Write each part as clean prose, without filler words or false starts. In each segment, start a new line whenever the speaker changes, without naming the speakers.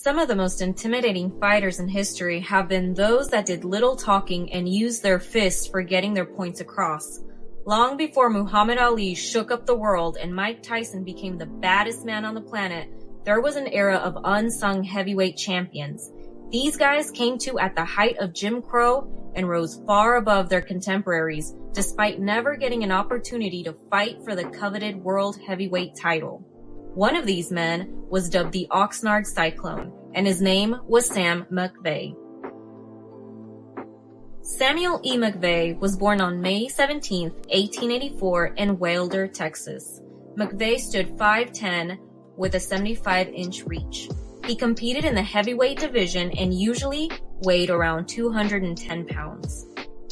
Some of the most intimidating fighters in history have been those that did little talking and used their fists for getting their points across. Long before Muhammad Ali shook up the world and Mike Tyson became the baddest man on the planet, there was an era of unsung heavyweight champions. These guys came to at the height of Jim Crow and rose far above their contemporaries, despite never getting an opportunity to fight for the coveted world heavyweight title. One of these men was dubbed the Oxnard Cyclone, and his name was Sam McVeigh. Samuel E. McVeigh was born on May 17, 1884 in Wilder, Texas. McVeigh stood 5'10" with a 75-inch reach. He competed in the heavyweight division and usually weighed around 210 pounds.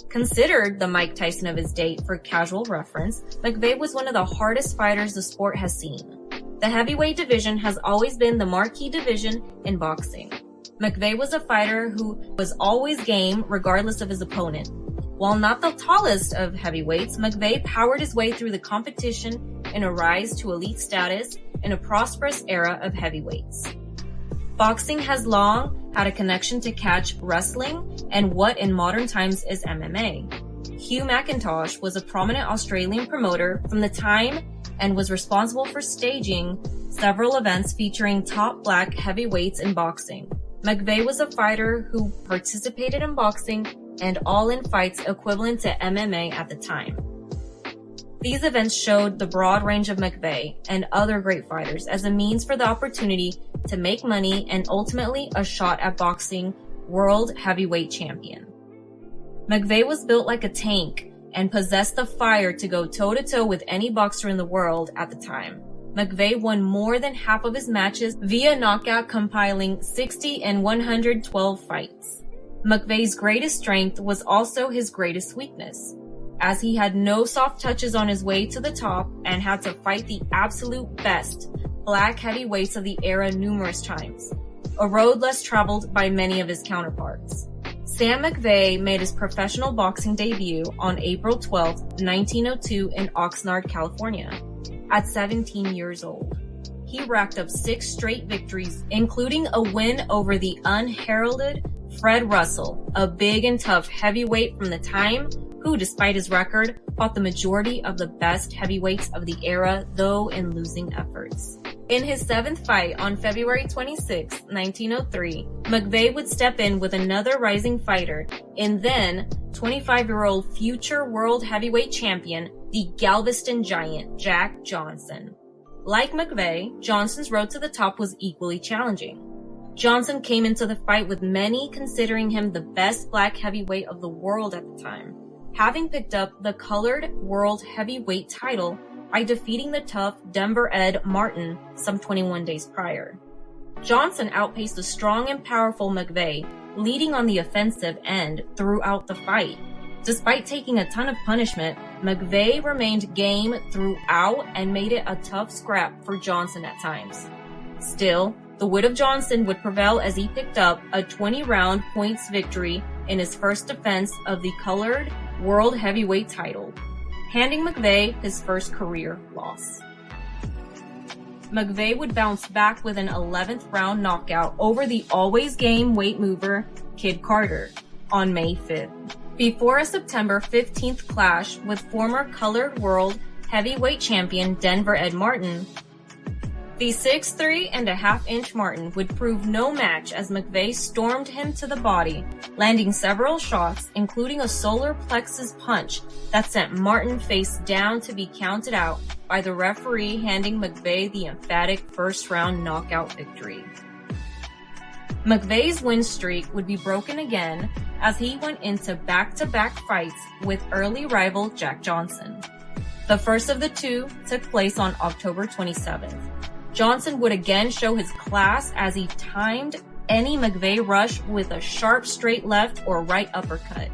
Considered the Mike Tyson of his day for casual reference, McVeigh was one of the hardest fighters the sport has seen. The heavyweight division has always been the marquee division in boxing. McVeigh was a fighter who was always game regardless of his opponent. While not the tallest of heavyweights, McVeigh powered his way through the competition and a rise to elite status in a prosperous era of heavyweights. Boxing has long had a connection to catch wrestling and what in modern times is MMA. Hugh McIntosh was a prominent Australian promoter from the time and was responsible for staging several events featuring top black heavyweights in boxing. McVeigh was a fighter who participated in boxing and all-in fights equivalent to MMA at the time. These events showed the broad range of McVeigh and other great fighters as a means for the opportunity to make money and ultimately a shot at boxing world heavyweight champion. McVeigh was built like a tank and possessed the fire to go toe-to-toe with any boxer in the world at the time. McVeigh won more than half of his matches via knockout, compiling 60 and 112 fights. McVeigh's greatest strength was also his greatest weakness, as he had no soft touches on his way to the top and had to fight the absolute best black heavyweights of the era numerous times, a road less traveled by many of his counterparts. Sam McVeigh made his professional boxing debut on April 12, 1902 in Oxnard, California, at 17 years old. He racked up 6 straight victories, including a win over the unheralded Fred Russell, a big and tough heavyweight from the time who, despite his record, fought the majority of the best heavyweights of the era, though in losing efforts. In his 7th fight on February 26, 1903, McVeigh would step in with another rising fighter and then 25-year-old future world heavyweight champion, the Galveston Giant, Jack Johnson. Like McVeigh, Johnson's road to the top was equally challenging. Johnson came into the fight with many considering him the best black heavyweight of the world at the time, having picked up the colored world heavyweight title by defeating the tough Denver Ed Martin some 21 days prior. Johnson outpaced the strong and powerful McVeigh, leading on the offensive end throughout the fight. Despite taking a ton of punishment, McVeigh remained game throughout and made it a tough scrap for Johnson at times. Still, the wit of Johnson would prevail as he picked up a 20-round points victory in his first defense of the colored world heavyweight title, handing McVeigh his first career loss. McVeigh would bounce back with an 11th round knockout over the always game weight mover Kid Carter on May 5th, before a September 15th clash with former colored world heavyweight champion Denver Ed Martin. The 6'3.5" Martin would prove no match as McVeigh stormed him to the body, landing several shots, including a solar plexus punch that sent Martin face down to be counted out by the referee, handing McVeigh the emphatic first-round knockout victory. McVeigh's win streak would be broken again as he went into back-to-back fights with early rival Jack Johnson. The first of the two took place on October 27th. Johnson would again show his class as he timed any McVeigh rush with a sharp straight left or right uppercut.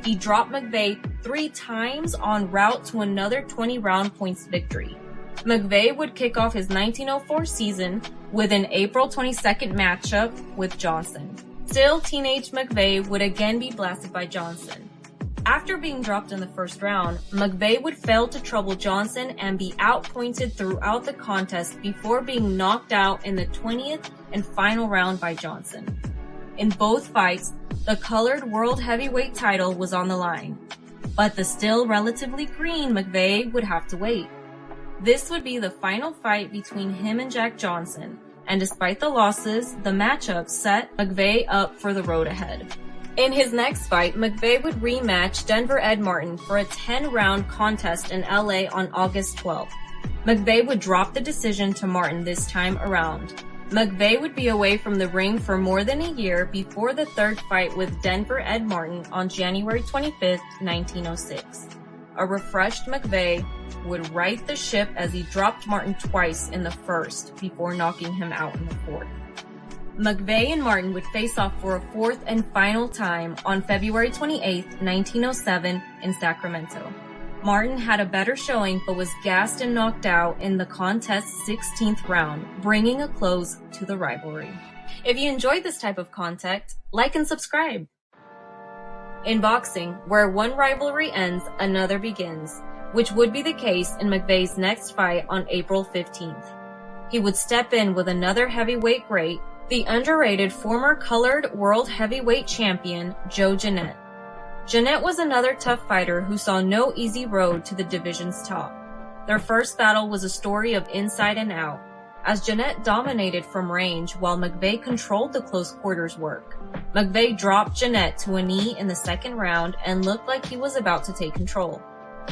He dropped McVeigh 3 times en route to another 20-round points victory. McVeigh would kick off his 1904 season with an April 22nd matchup with Johnson. Still, teenage McVeigh would again be blasted by Johnson. After being dropped in the first round, McVey would fail to trouble Johnson and be outpointed throughout the contest before being knocked out in the 20th and final round by Johnson. In both fights, the colored world heavyweight title was on the line, but the still relatively green McVey would have to wait. This would be the final fight between him and Jack Johnson, and despite the losses, the matchup set McVey up for the road ahead. In his next fight, McVey would rematch Denver Ed Martin for a 10-round contest in LA on August 12th. McVey would drop the decision to Martin this time around. McVey would be away from the ring for more than a year before the third fight with Denver Ed Martin on January 25th, 1906. A refreshed McVey would right the ship as he dropped Martin twice in the first before knocking him out in the fourth. McVey and Martin would face off for a fourth and final time on February 28, 1907 in Sacramento. Martin had a better showing but was gassed and knocked out in the contest's 16th round, bringing a close to the rivalry. If you enjoyed this type of content, like and subscribe. In boxing, where one rivalry ends, another begins, which would be the case in McVey's next fight on April 15th. He would step in with another heavyweight great, the underrated former colored world heavyweight champion, Joe Jeanette. Jeanette was another tough fighter who saw no easy road to the division's top. Their first battle was a story of inside and out, as Jeanette dominated from range while McVey controlled the close quarters work. McVey dropped Jeanette to a knee in the second round and looked like he was about to take control.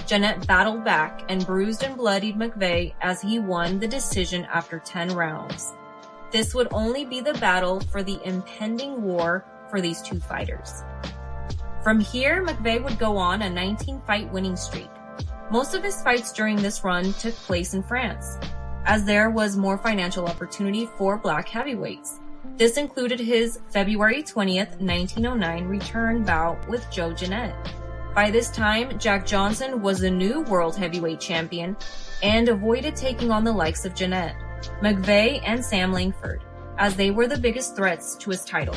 Jeanette battled back and bruised and bloodied McVey as he won the decision after 10 rounds. This would only be the battle for the impending war for these two fighters. From here, McVey would go on a 19-fight winning streak. Most of his fights during this run took place in France, as there was more financial opportunity for black heavyweights. This included his February 20th, 1909 return bout with Joe Jeanette. By this time, Jack Johnson was the new world heavyweight champion and avoided taking on the likes of Jeanette, McVey, and Sam Langford, as they were the biggest threats to his title.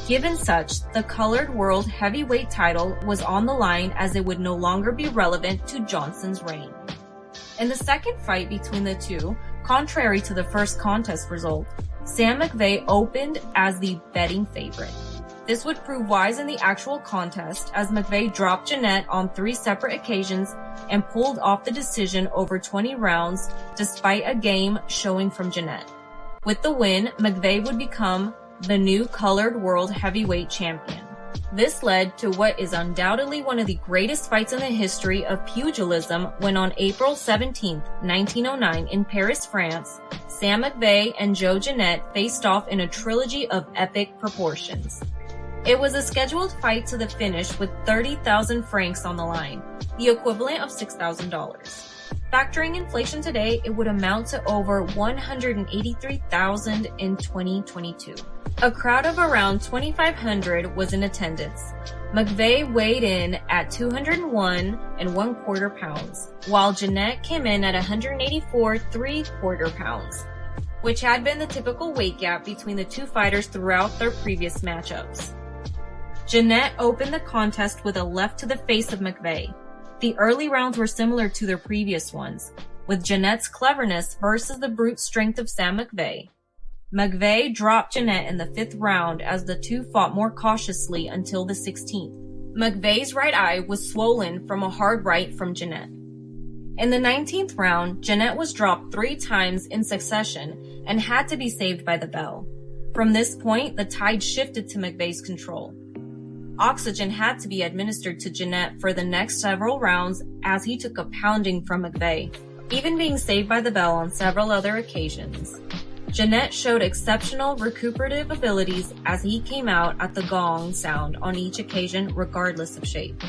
Given such, the colored world heavyweight title was on the line as it would no longer be relevant to Johnson's reign. In the second fight between the two, contrary to the first contest result, Sam McVeigh opened as the betting favorite. This would prove wise in the actual contest as McVeigh dropped Jeanette on 3 separate occasions and pulled off the decision over 20 rounds despite a game showing from Jeanette. With the win, McVeigh would become the new colored world heavyweight champion. This led to what is undoubtedly one of the greatest fights in the history of pugilism when on April 17, 1909 in Paris, France, Sam McVeigh and Joe Jeanette faced off in a trilogy of epic proportions. It was a scheduled fight to the finish with 30,000 francs on the line, the equivalent of $6,000. Factoring inflation today, it would amount to over $183,000 in 2022. A crowd of around 2,500 was in attendance. McVeigh weighed in at 201 1/4 pounds, while Jeanette came in at 184 3/4 pounds, which had been the typical weight gap between the two fighters throughout their previous matchups. Jeanette opened the contest with a left to the face of McVeigh. The early rounds were similar to their previous ones, with Jeanette's cleverness versus the brute strength of Sam McVeigh. McVeigh dropped Jeanette in the 5th round as the two fought more cautiously until the 16th. McVeigh's right eye was swollen from a hard right from Jeanette. In the 19th round, Jeanette was dropped 3 times in succession and had to be saved by the bell. From this point, the tide shifted to McVeigh's control. Oxygen had to be administered to Jeanette for the next several rounds as he took a pounding from McVeigh, even being saved by the bell on several other occasions. Jeanette showed exceptional recuperative abilities as he came out at the gong sound on each occasion regardless of shape.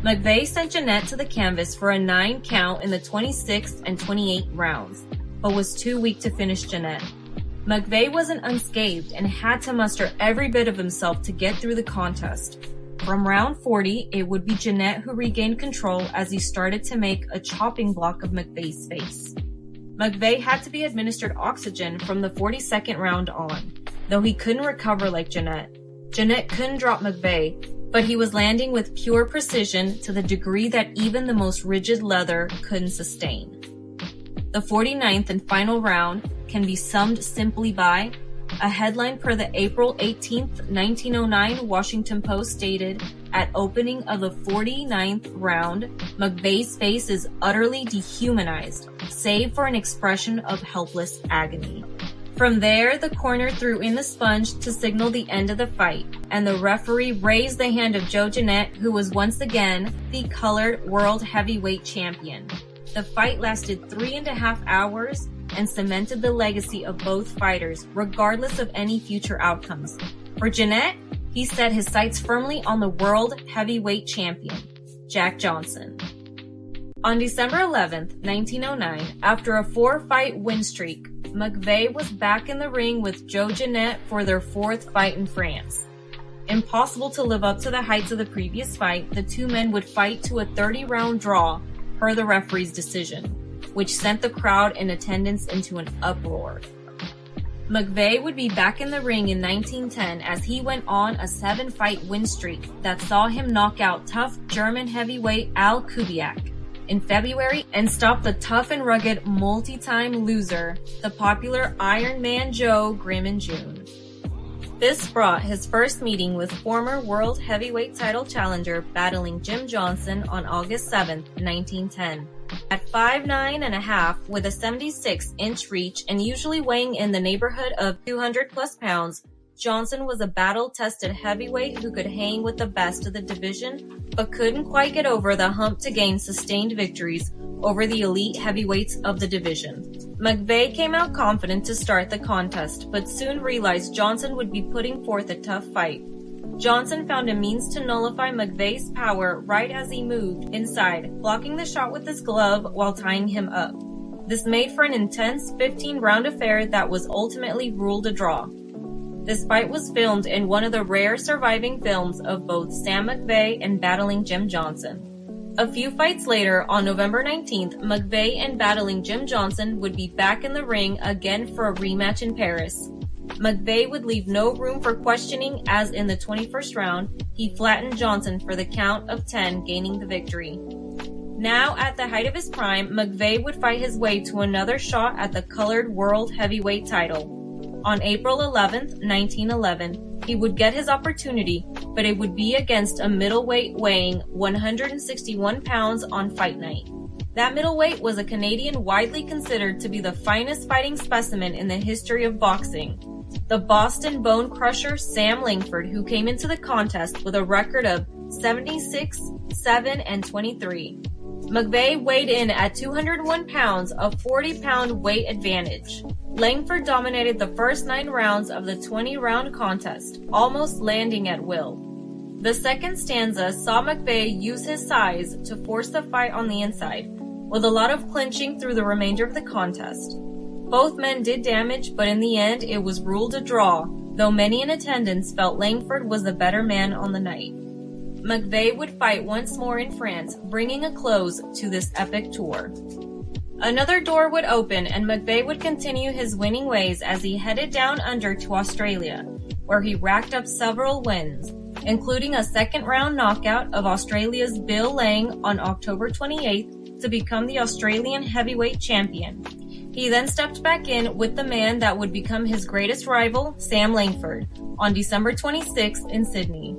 McVeigh sent Jeanette to the canvas for a 9 count in the 26th and 28th rounds, but was too weak to finish Jeanette. McVeigh wasn't unscathed and had to muster every bit of himself to get through the contest. From round 40, it would be Jeanette who regained control as he started to make a chopping block of McVeigh's face. McVeigh had to be administered oxygen from the 42nd round on, though he couldn't recover like Jeanette. Jeanette couldn't drop McVeigh, but he was landing with pure precision to the degree that even the most rigid leather couldn't sustain. The 49th and final round can be summed simply by a headline per the April 18, 1909 Washington Post stated, "At opening of the 49th round, McVeigh's face is utterly dehumanized, save for an expression of helpless agony." From there, the corner threw in the sponge to signal the end of the fight, and the referee raised the hand of Joe Jeanette, who was once again the colored world heavyweight champion. The fight lasted 3.5 hours and cemented the legacy of both fighters, regardless of any future outcomes. For Jeanette, he set his sights firmly on the world heavyweight champion, Jack Johnson. On December 11, 1909, after a 4-fight win streak, McVey was back in the ring with Joe Jeanette for their 4th fight in France. Impossible to live up to the heights of the previous fight, the two men would fight to a 30-round draw per the referee's decision, which sent the crowd in attendance into an uproar. McVey would be back in the ring in 1910 as he went on a 7-fight win streak that saw him knock out tough German heavyweight Al Kubiak in February and stop the tough and rugged multi-time loser, the popular Iron Man Joe Grimm in June. This brought his first meeting with former world heavyweight title challenger battling Jim Johnson on August 7, 1910. At 5'9.5" with a 76-inch reach and usually weighing in the neighborhood of 200+ pounds, Johnson was a battle-tested heavyweight who could hang with the best of the division, but couldn't quite get over the hump to gain sustained victories over the elite heavyweights of the division. McVey came out confident to start the contest, but soon realized Johnson would be putting forth a tough fight. Johnson found a means to nullify McVey's power right as he moved inside, blocking the shot with his glove while tying him up. This made for an intense 15-round affair that was ultimately ruled a draw. This fight was filmed in one of the rare surviving films of both Sam McVeigh and battling Jim Johnson. A few fights later, on November 19th, McVey and battling Jim Johnson would be back in the ring again for a rematch in Paris. McVey would leave no room for questioning as in the 21st round, he flattened Johnson for the count of 10, gaining the victory. Now at the height of his prime, McVey would fight his way to another shot at the colored world heavyweight title. On April 11, 1911, he would get his opportunity, but it would be against a middleweight weighing 161 pounds on fight night. That middleweight was a Canadian widely considered to be the finest fighting specimen in the history of boxing, the Boston bone crusher Sam Langford, who came into the contest with a record of 76, 7, and 23. McVey weighed in at 201 pounds, a 40-pound weight advantage. Langford dominated the first 9 rounds of the 20-round contest, almost landing at will. The second stanza saw McVey use his size to force the fight on the inside, with a lot of clinching through the remainder of the contest. Both men did damage, but in the end it was ruled a draw, though many in attendance felt Langford was the better man on the night. McVey would fight once more in France, bringing a close to this epic tour. Another door would open and McVey would continue his winning ways as he headed down under to Australia, where he racked up several wins, including a second-round knockout of Australia's Bill Lang on October 28th to become the Australian heavyweight champion. He then stepped back in with the man that would become his greatest rival, Sam Langford, on December 26th in Sydney.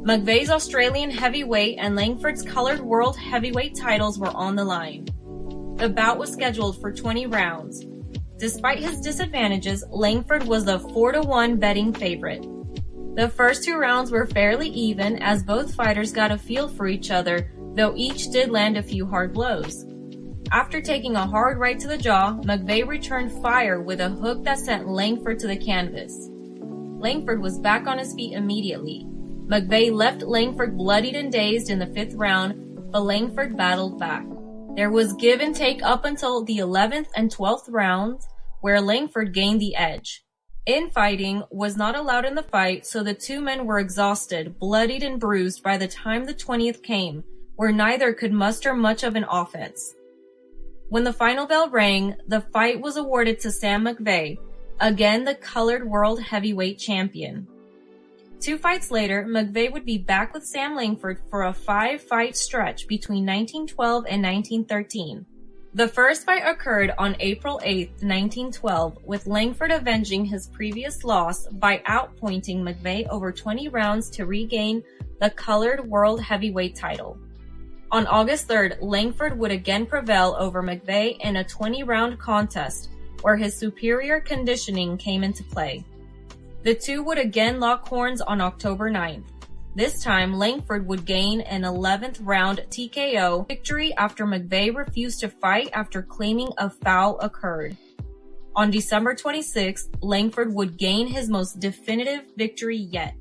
McVey's Australian heavyweight and Langford's colored world heavyweight titles were on the line. The bout was scheduled for 20 rounds. Despite his disadvantages, Langford was the 4-1 betting favorite. The first 2 rounds were fairly even as both fighters got a feel for each other, though each did land a few hard blows. After taking a hard right to the jaw, McVey returned fire with a hook that sent Langford to the canvas. Langford was back on his feet immediately. McVey left Langford bloodied and dazed in the 5th round, but Langford battled back. There was give and take up until the 11th and 12th rounds, where Langford gained the edge. Infighting was not allowed in the fight, so the two men were exhausted, bloodied and bruised by the time the 20th came, where neither could muster much of an offense. When the final bell rang, the fight was awarded to Sam McVeigh, again the colored world heavyweight champion. 2 fights later, McVey would be back with Sam Langford for a 5-fight stretch between 1912 and 1913. The first fight occurred on April 8, 1912, with Langford avenging his previous loss by outpointing McVey over 20 rounds to regain the colored world heavyweight title. On August 3rd, Langford would again prevail over McVey in a 20-round contest, where his superior conditioning came into play. The two would again lock horns on October 9th. This time, Langford would gain an 11th round TKO victory after McVey refused to fight after claiming a foul occurred. On December 26th, Langford would gain his most definitive victory yet.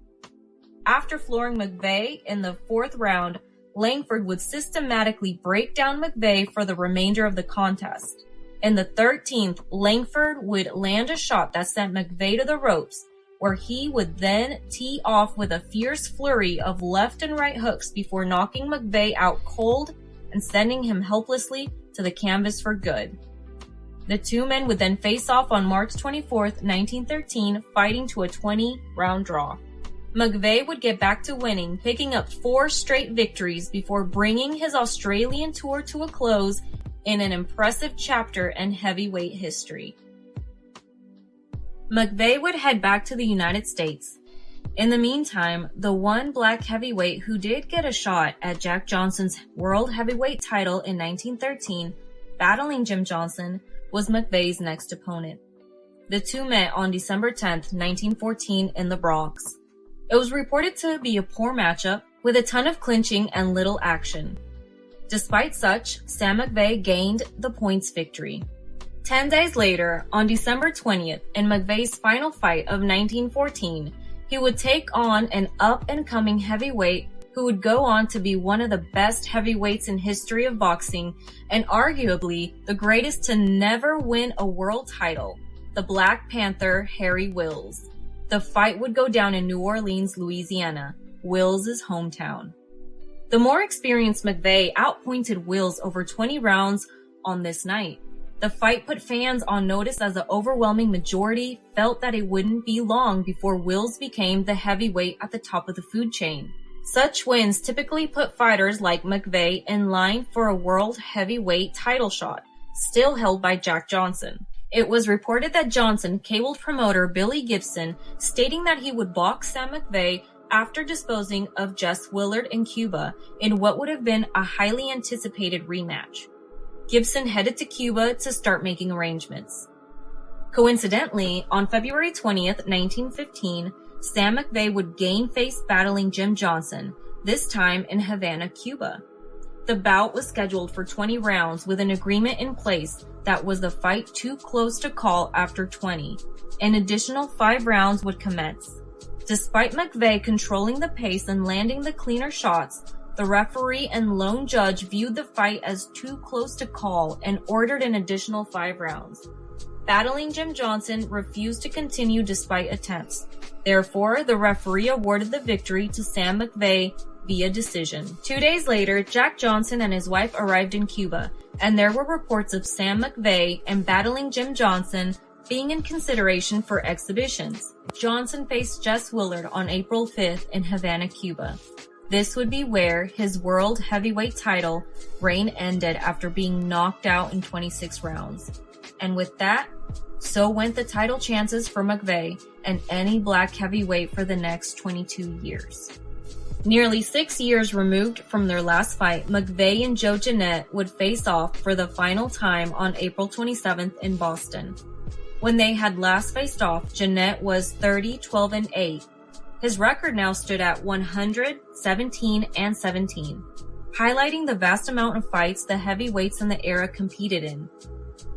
After flooring McVey in the 4th round, Langford would systematically break down McVey for the remainder of the contest. In the 13th, Langford would land a shot that sent McVey to the ropes, where he would then tee off with a fierce flurry of left and right hooks before knocking McVey out cold and sending him helplessly to the canvas for good. The two men would then face off on March 24, 1913, fighting to a 20-round draw. McVey would get back to winning, picking up 4 straight victories before bringing his Australian tour to a close in an impressive chapter in heavyweight history. McVey would head back to the United States. In the meantime, the one black heavyweight who did get a shot at Jack Johnson's world heavyweight title in 1913, battling Jim Johnson, was McVey's next opponent. The two met on December 10, 1914 in the Bronx. It was reported to be a poor matchup with a ton of clinching and little action. Despite such, Sam McVeigh gained the points victory. 10 days later, on December 20th, in McVeigh's final fight of 1914, he would take on an up-and-coming heavyweight who would go on to be one of the best heavyweights in history of boxing and arguably the greatest to never win a world title, the Black Panther Harry Wills. The fight would go down in New Orleans, Louisiana, Wills' hometown. The more experienced McVey outpointed Wills over 20 rounds on this night. The fight put fans on notice as the overwhelming majority felt that it wouldn't be long before Wills became the heavyweight at the top of the food chain. Such wins typically put fighters like McVey in line for a world heavyweight title shot, still held by Jack Johnson. It was reported that Johnson cabled promoter Billy Gibson, stating that he would box Sam McVey after disposing of Jess Willard in Cuba in what would have been a highly anticipated rematch. Gibson headed to Cuba to start making arrangements. Coincidentally, on February 20th, 1915, Sam McVey would gain face battling Jim Johnson, this time in Havana, Cuba. The bout was scheduled for 20 rounds with an agreement in place that was the fight too close to call after 20. An additional 5 rounds would commence. Despite McVey controlling the pace and landing the cleaner shots, the referee and lone judge viewed the fight as too close to call and ordered an additional 5 rounds. Battling Jim Johnson refused to continue despite attempts. Therefore, the referee awarded the victory to Sam McVey via decision. 2 days later, Jack Johnson and his wife arrived in Cuba, and there were reports of Sam McVey and battling Jim Johnson being in consideration for exhibitions. Johnson faced Jess Willard on April 5th in Havana, Cuba. This would be where his world heavyweight title reign ended after being knocked out in 26 rounds. And with that, so went the title chances for McVey and any black heavyweight for the next 22 years. Nearly 6 years removed from their last fight, McVey and Joe Jeanette would face off for the final time on April 27th in Boston. When they had last faced off, Jeanette was 30-12-8. His record now stood at 117-17, highlighting the vast amount of fights the heavyweights in the era competed in.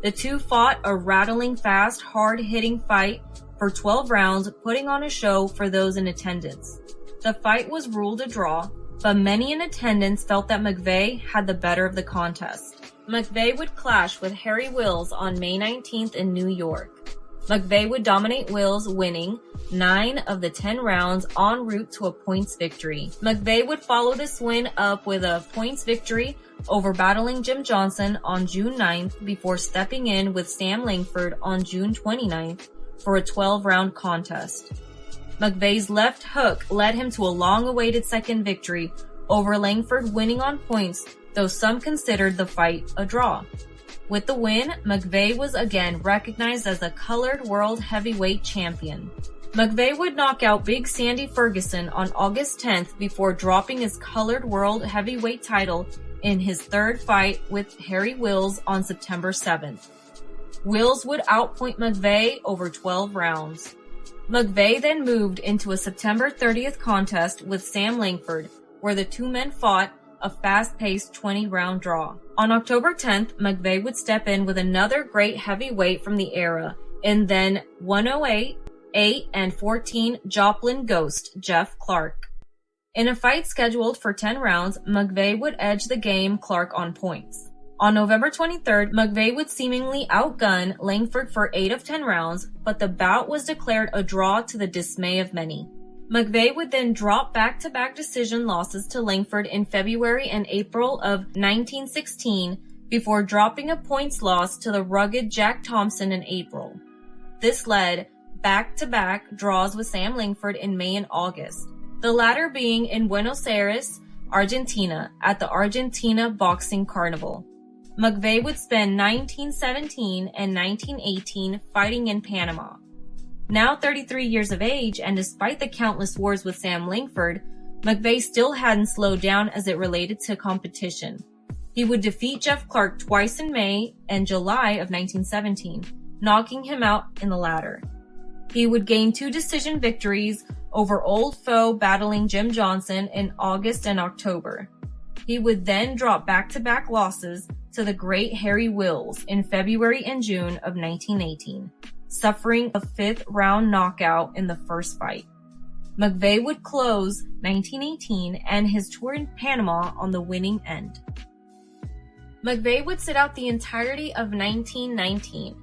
The two fought a rattling fast, hard-hitting fight for 12 rounds, putting on a show for those in attendance. The fight was ruled a draw, but many in attendance felt that McVey had the better of the contest. McVey would clash with Harry Wills on May 19th in New York. McVey would dominate Wills, winning 9 of the 10 rounds en route to a points victory. McVey would follow this win up with a points victory over battling Jim Johnson on June 9th before stepping in with Sam Langford on June 29th for a 12-round contest. McVeigh's left hook led him to a long-awaited second victory over Langford, winning on points, though some considered the fight a draw. With the win, McVey was again recognized as the colored world heavyweight champion. McVey would knock out Big Sandy Ferguson on August 10th before dropping his colored world heavyweight title in his third fight with Harry Wills on September 7th. Wills would outpoint McVey over 12 rounds. McVey then moved into a September 30th contest with Sam Langford, where the two men fought a fast-paced 20-round draw. On October 10th, McVey would step in with another great heavyweight from the era, and then 108, 8, and 14 Joplin Ghost, Jeff Clark. In a fight scheduled for 10 rounds, McVey would edge the game Clark on points. On November 23rd, McVey would seemingly outgun Langford for 8 of 10 rounds, but the bout was declared a draw to the dismay of many. McVey would then drop back-to-back decision losses to Langford in February and April of 1916 before dropping a points loss to the rugged Jack Thompson in April. This led back-to-back draws with Sam Langford in May and August, the latter being in Buenos Aires, Argentina, at the Argentina Boxing Carnival. McVey would spend 1917 and 1918 fighting in Panama. Now 33 years of age, and despite the countless wars with Sam Langford, McVey still hadn't slowed down as it related to competition. He would defeat Jeff Clark twice in May and July of 1917, knocking him out in the latter. He would gain 2 decision victories over old foe battling Jim Johnson in August and October. He would then drop back-to-back losses to the great Harry Wills in February and June of 1918. Suffering a 5th round knockout in the first fight. McVey would close 1918 and his tour in Panama on the winning end. McVey would sit out the entirety of 1919.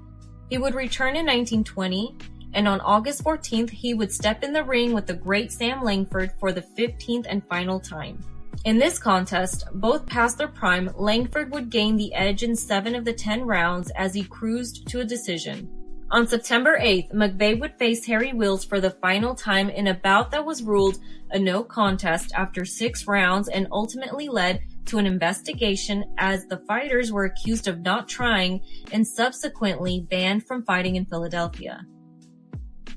He would return in 1920, and on August 14th he would step in the ring with the great Sam Langford for the 15th and final time. In this contest, both past their prime, Langford would gain the edge in 7 of the 10 rounds as he cruised to a decision. On September 8th, McVey would face Harry Wills for the final time in a bout that was ruled a no contest after 6 rounds and ultimately led to an investigation as the fighters were accused of not trying and subsequently banned from fighting in Philadelphia.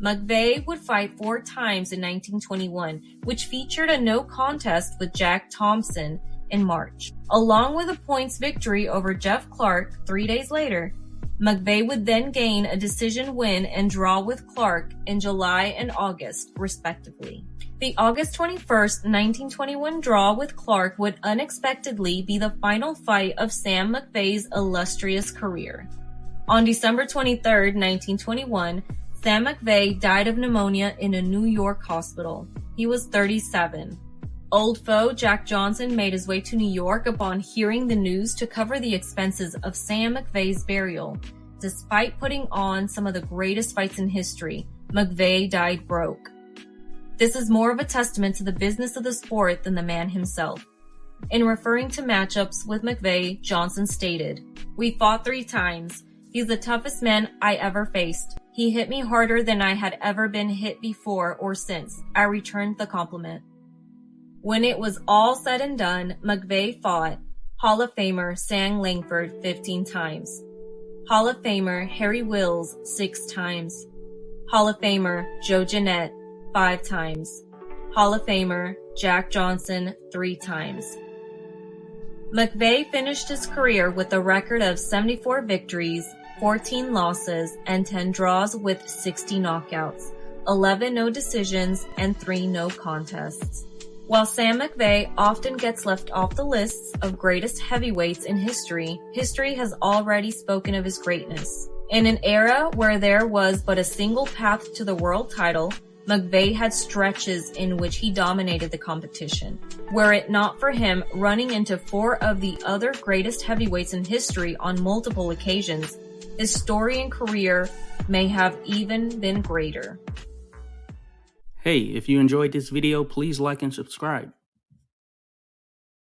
McVey would fight 4 times in 1921, which featured a no contest with Jack Thompson in March. Along with a points victory over Jeff Clark 3 days later, McVey would then gain a decision win and draw with Clark in July and August, respectively. The August 21st, 1921 draw with Clark would unexpectedly be the final fight of Sam McVeigh's illustrious career. On December 23rd, 1921, Sam McVey died of pneumonia in a New York hospital. He was 37. Old foe Jack Johnson made his way to New York upon hearing the news to cover the expenses of Sam McVeigh's burial. Despite putting on some of the greatest fights in history, McVey died broke. This is more of a testament to the business of the sport than the man himself. In referring to matchups with McVey, Johnson stated, "We fought 3 times. He's the toughest man I ever faced. He hit me harder than I had ever been hit before or since. I returned the compliment." When it was all said and done, McVey fought Hall of Famer Sam Langford 15 times, Hall of Famer Harry Wills 6 times, Hall of Famer Joe Jeanette 5 times, Hall of Famer Jack Johnson 3 times. McVey finished his career with a record of 74 victories, 14 losses, and 10 draws with 60 knockouts, 11 no decisions, and 3 no contests. While Sam McVey often gets left off the lists of greatest heavyweights in history, history has already spoken of his greatness. In an era where there was but a single path to the world title, McVey had stretches in which he dominated the competition. Were it not for him running into 4 of the other greatest heavyweights in history on multiple occasions, his story and career may have even been greater.
Hey, if you enjoyed this video, please like and subscribe.